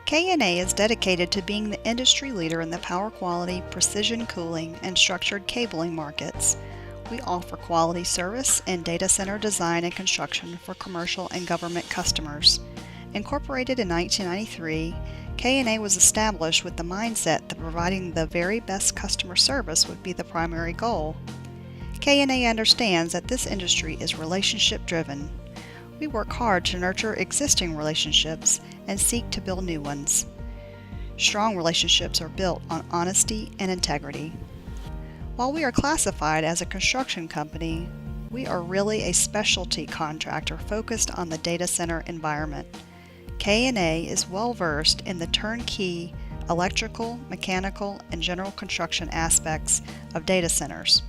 KNA is dedicated to being the industry leader in the power quality, precision cooling, and structured cabling markets. We offer quality service in data center design and construction for commercial and government customers. Incorporated in 1993, KNA was established with the mindset that providing the very best customer service would be the primary goal. KNA understands that this industry is relationship-driven. We work hard to nurture existing relationships and seek to build new ones. Strong relationships are built on honesty and integrity. While we are classified as a construction company, we are really a specialty contractor focused on the data center environment. KNA is well versed in the turnkey electrical, mechanical, and general construction aspects of data centers.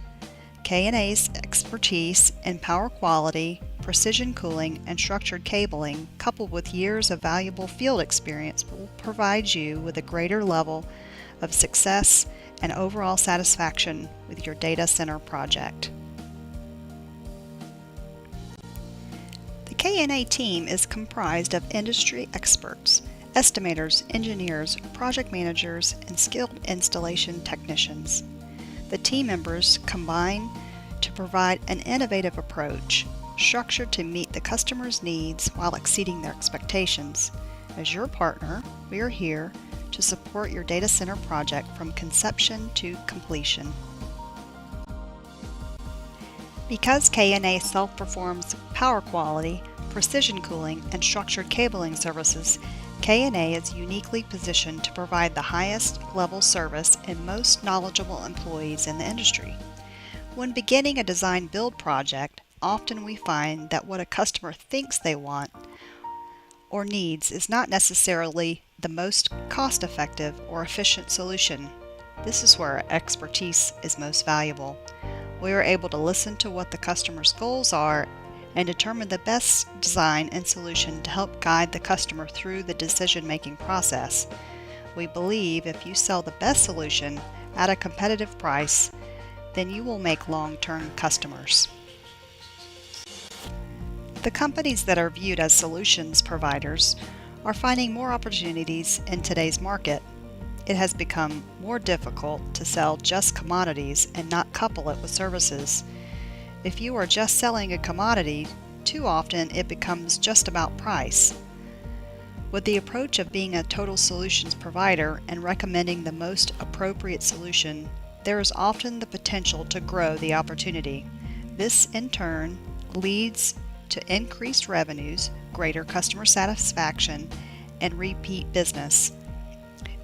KNA's expertise in power quality, precision cooling, and structured cabling, coupled with years of valuable field experience, will provide you with a greater level of success and overall satisfaction with your data center project. The KNA team is comprised of industry experts, estimators, engineers, project managers, and skilled installation technicians. The team members combine to provide an innovative approach, structured to meet the customer's needs while exceeding their expectations. As your partner, we are here to support your data center project from conception to completion. Because KNA self-performs power quality, precision cooling, and structured cabling services, KNA is uniquely positioned to provide the highest level service and most knowledgeable employees in the industry. When beginning a design-build project, often we find that what a customer thinks they want or needs is not necessarily the most cost-effective or efficient solution. This is where our expertise is most valuable. We are able to listen to what the customer's goals are and determine the best design and solution to help guide the customer through the decision-making process. We believe if you sell the best solution at a competitive price, then you will make long-term customers. The companies that are viewed as solutions providers are finding more opportunities in today's market. It has become more difficult to sell just commodities and not couple it with services. If you are just selling a commodity, too often it becomes just about price. With the approach of being a total solutions provider and recommending the most appropriate solution, there is often the potential to grow the opportunity. This, in turn, leads to increased revenues, greater customer satisfaction, and repeat business.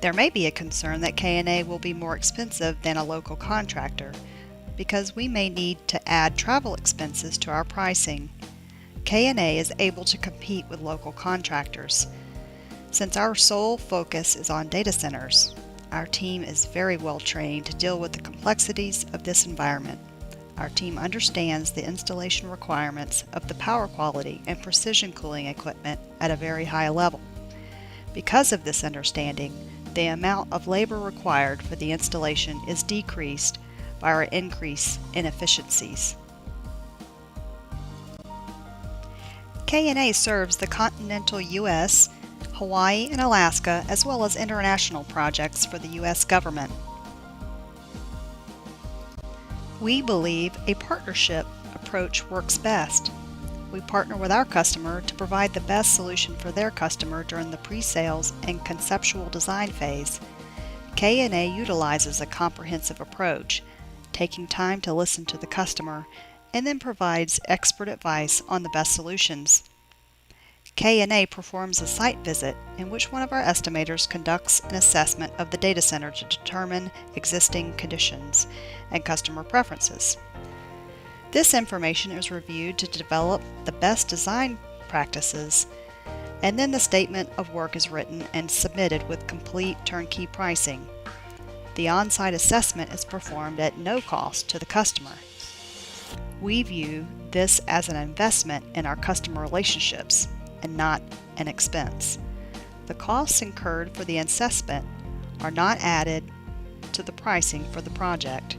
There may be a concern that KNA will be more expensive than a local contractor because we may need to add travel expenses to our pricing. KNA is able to compete with local contractors. Since our sole focus is on data centers, our team is very well trained to deal with the complexities of this environment. Our team understands the installation requirements of the power quality and precision cooling equipment at a very high level. Because of this understanding, the amount of labor required for the installation is decreased by our increase in efficiencies. KNA serves the continental U.S., Hawaii, and Alaska, as well as international projects for the U.S. government. We believe a partnership approach works best. We partner with our customer to provide the best solution for their customer during the pre-sales and conceptual design phase. KNA utilizes a comprehensive approach, taking time to listen to the customer, and then provides expert advice on the best solutions. KNA performs a site visit in which one of our estimators conducts an assessment of the data center to determine existing conditions and customer preferences. This information is reviewed to develop the best design practices, and then the statement of work is written and submitted with complete turnkey pricing. The on-site assessment is performed at no cost to the customer. We view this as an investment in our customer relationships and not an expense. The costs incurred for the assessment are not added to the pricing for the project.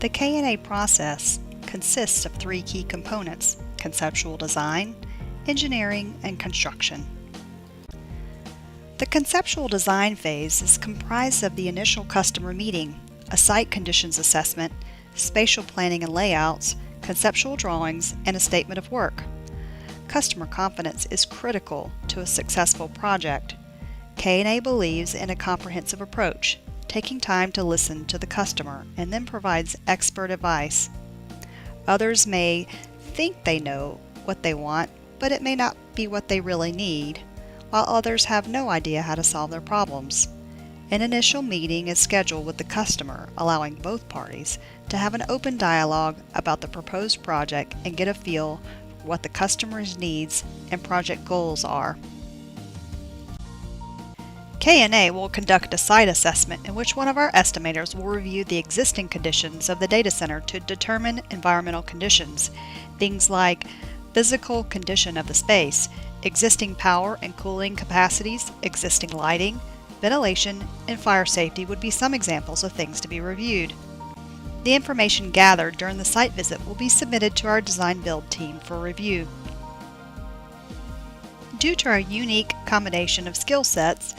The KNA process consists of three key components: conceptual design, engineering, and construction. The conceptual design phase is comprised of the initial customer meeting, a site conditions assessment, spatial planning and layouts, conceptual drawings, and a statement of work. Customer confidence is critical to a successful project. KNA believes in a comprehensive approach, taking time to listen to the customer and then provides expert advice. Others may think they know what they want, but it may not be what they really need, while others have no idea how to solve their problems. An initial meeting is scheduled with the customer, allowing both parties to have an open dialogue about the proposed project and get a feel for what the customer's needs and project goals are. KNA will conduct a site assessment in which one of our estimators will review the existing conditions of the data center to determine environmental conditions, things like physical condition of the space, existing power and cooling capacities, existing lighting, ventilation, and fire safety would be some examples of things to be reviewed. The information gathered during the site visit will be submitted to our design build team for review. Due to our unique combination of skill sets,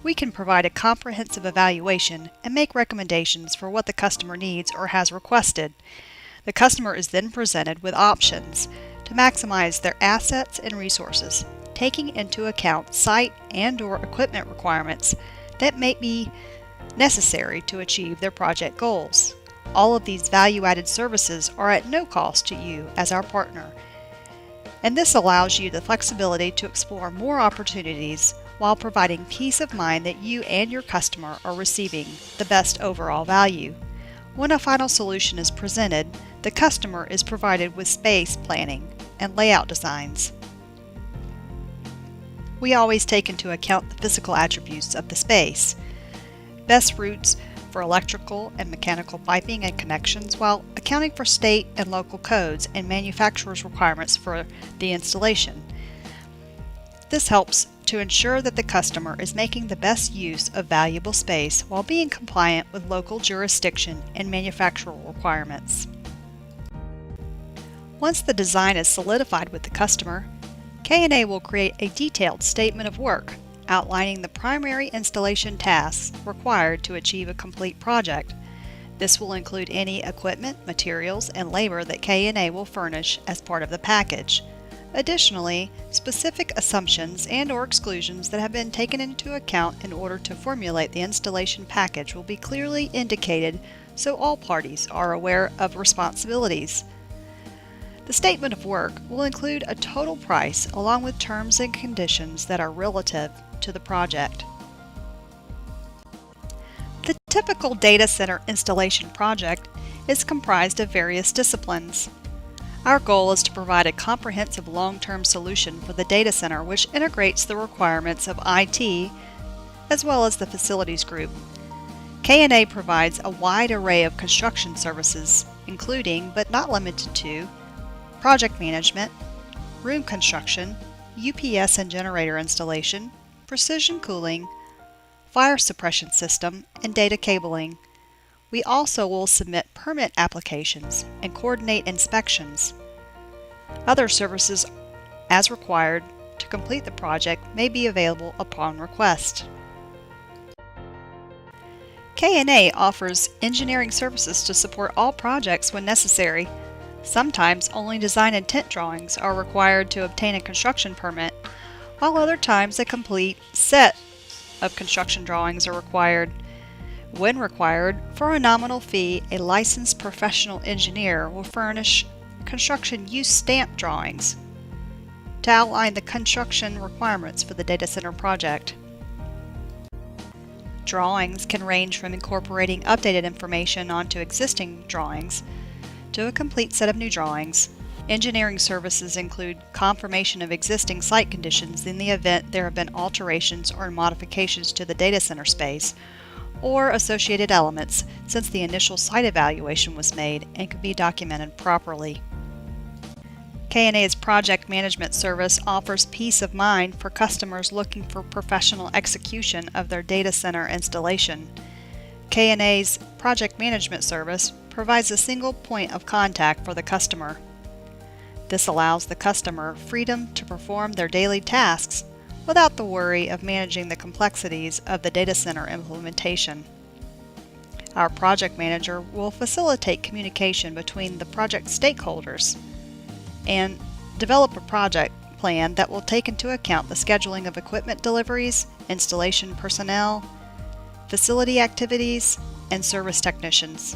we can provide a comprehensive evaluation and make recommendations for what the customer needs or has requested. The customer is then presented with options to maximize their assets and resources, taking into account site and/or equipment requirements that may be necessary to achieve their project goals. All of these value-added services are at no cost to you as our partner, and this allows you the flexibility to explore more opportunities while providing peace of mind that you and your customer are receiving the best overall value. When a final solution is presented, the customer is provided with space planning and layout designs. We always take into account the physical attributes of the space, best routes for electrical and mechanical piping and connections, while accounting for state and local codes and manufacturers' requirements for the installation. This helps to ensure that the customer is making the best use of valuable space while being compliant with local jurisdiction and manufacturer requirements. Once the design is solidified with the customer, KNA will create a detailed statement of work outlining the primary installation tasks required to achieve a complete project. This will include any equipment, materials, and labor that KNA will furnish as part of the package. Additionally, specific assumptions and/or exclusions that have been taken into account in order to formulate the installation package will be clearly indicated so all parties are aware of responsibilities. The statement of work will include a total price along with terms and conditions that are relative to the project. The typical data center installation project is comprised of various disciplines. Our goal is to provide a comprehensive long-term solution for the data center which integrates the requirements of IT as well as the facilities group. KNA provides a wide array of construction services, including, but not limited to, project management, room construction, UPS and generator installation, precision cooling, fire suppression system, and data cabling. We also will submit permit applications and coordinate inspections. Other services, as required to complete the project, may be available upon request. KNA offers engineering services to support all projects when necessary. Sometimes only design intent drawings are required to obtain a construction permit, while other times a complete set of construction drawings are required. When required, for a nominal fee, a licensed professional engineer will furnish construction use stamp drawings to outline the construction requirements for the data center project. Drawings can range from incorporating updated information onto existing drawings to a complete set of new drawings. Engineering services include confirmation of existing site conditions in the event there have been alterations or modifications to the data center space or associated elements since the initial site evaluation was made and can be documented properly. KNA's project management service offers peace of mind for customers looking for professional execution of their data center installation. KNA's project management service provides a single point of contact for the customer. This allows the customer freedom to perform their daily tasks without the worry of managing the complexities of the data center implementation. Our project manager will facilitate communication between the project stakeholders and develop a project plan that will take into account the scheduling of equipment deliveries, installation personnel, facility activities, and service technicians.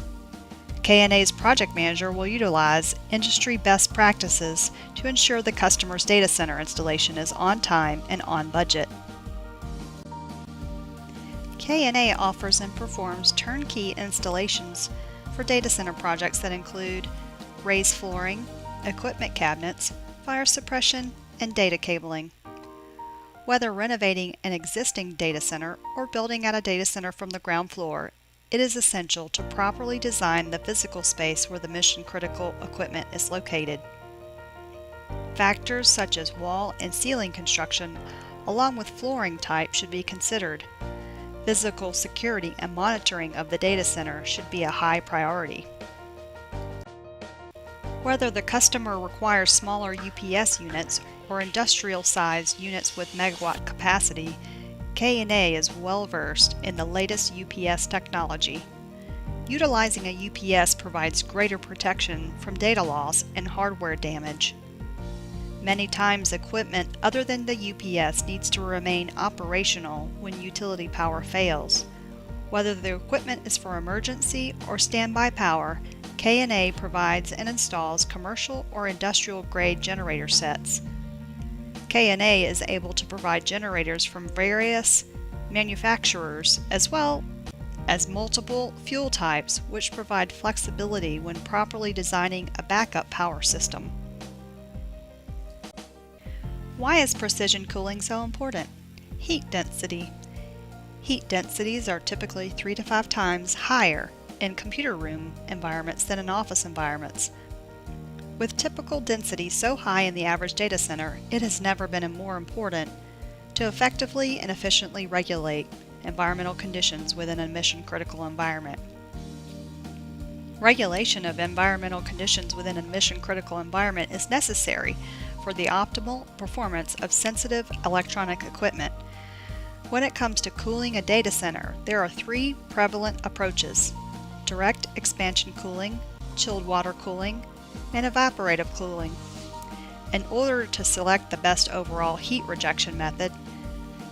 KNA's project manager will utilize industry best practices to ensure the customer's data center installation is on time and on budget. KNA offers and performs turnkey installations for data center projects that include raised flooring, equipment cabinets, fire suppression, and data cabling. Whether renovating an existing data center or building out a data center from the ground floor, it is essential to properly design the physical space where the mission-critical equipment is located. Factors such as wall and ceiling construction, along with flooring type, should be considered. Physical security and monitoring of the data center should be a high priority. Whether the customer requires smaller UPS units or industrial-sized units with megawatt capacity, KNA is well versed in the latest UPS technology. Utilizing a UPS provides greater protection from data loss and hardware damage. Many times equipment other than the UPS needs to remain operational when utility power fails. Whether the equipment is for emergency or standby power, KNA provides and installs commercial or industrial grade generator sets. KNA is able to provide generators from various manufacturers as well as multiple fuel types, which provide flexibility when properly designing a backup power system. Why is precision cooling so important? Heat density. Heat densities are typically 3 to 5 times higher in computer room environments than in office environments. With typical density so high in the average data center, it has never been more important to effectively and efficiently regulate environmental conditions within a mission-critical environment. Regulation of environmental conditions within a mission-critical environment is necessary for the optimal performance of sensitive electronic equipment. When it comes to cooling a data center, there are 3 prevalent approaches: direct expansion cooling, chilled water cooling, and evaporative cooling. In order to select the best overall heat rejection method,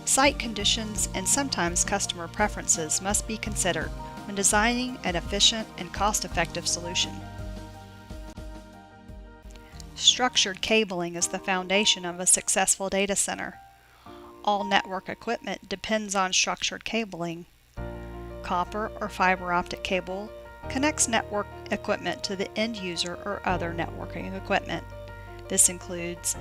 site conditions and sometimes customer preferences must be considered when designing an efficient and cost-effective solution. Structured cabling is the foundation of a successful data center. All network equipment depends on structured cabling. Copper or fiber optic cable connects network equipment to the end user or other networking equipment. This includes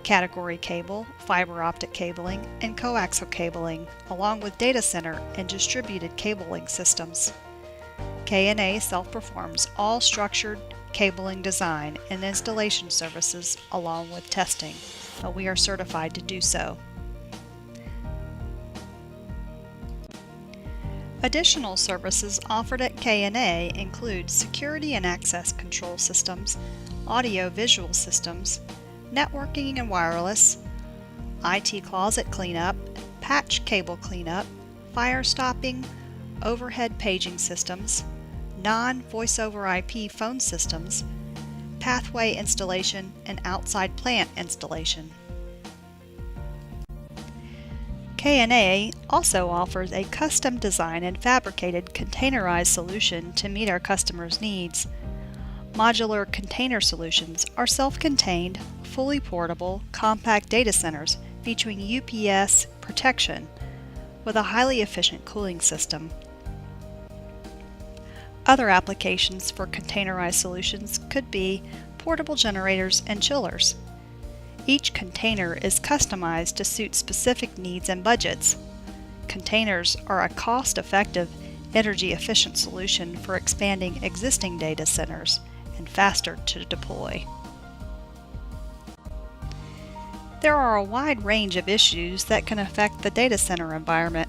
category cable, fiber optic cabling, and coaxial cabling, along with data center and distributed cabling systems. KNA self-performs all structured cabling design and installation services along with testing, but we are certified to do so. Additional services offered at KNA include security and access control systems, audio-visual systems, networking and wireless, IT closet cleanup, patch cable cleanup, fire stopping, overhead paging systems, non-voice over IP phone systems, pathway installation, and outside plant installation. KNA also offers a custom design and fabricated containerized solution to meet our customers' needs. Modular container solutions are self-contained, fully portable, compact data centers featuring UPS protection with a highly efficient cooling system. Other applications for containerized solutions could be portable generators and chillers. Each container is customized to suit specific needs and budgets. Containers are a cost-effective, energy-efficient solution for expanding existing data centers and faster to deploy. There are a wide range of issues that can affect the data center environment.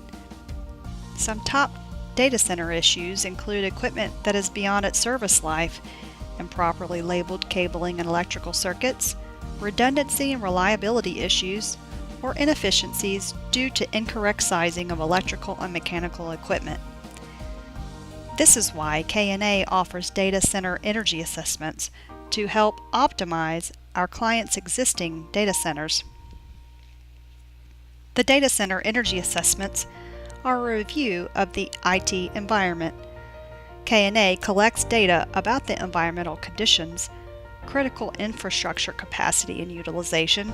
Some top data center issues include equipment that is beyond its service life, improperly labeled cabling and electrical circuits, redundancy and reliability issues, or inefficiencies due to incorrect sizing of electrical and mechanical equipment. This is why KNA offers data center energy assessments to help optimize our clients' existing data centers. The data center energy assessments are a review of the IT environment. KNA collects data about the environmental conditions, critical infrastructure capacity and utilization,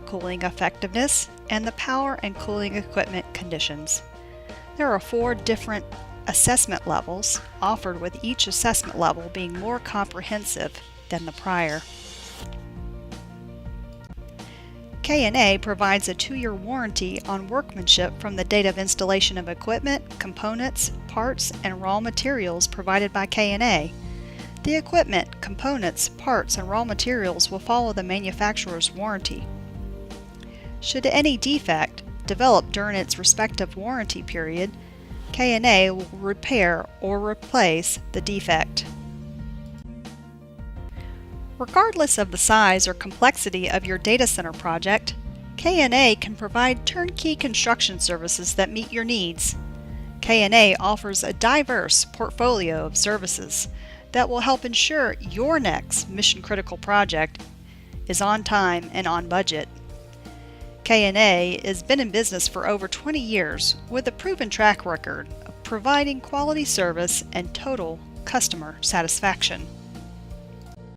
cooling effectiveness, and the power and cooling equipment conditions. There are 4 different assessment levels offered, with each assessment level being more comprehensive than the prior. KNA provides a 2-year warranty on workmanship from the date of installation of equipment, components, parts, and raw materials provided by KNA. The equipment, components, parts, and raw materials will follow the manufacturer's warranty. Should any defect develop during its respective warranty period, KNA will repair or replace the defect. Regardless of the size or complexity of your data center project, KNA can provide turnkey construction services that meet your needs. KNA offers a diverse portfolio of services that will help ensure your next mission-critical project is on time and on budget. KNA has been in business for over 20 years with a proven track record of providing quality service and total customer satisfaction.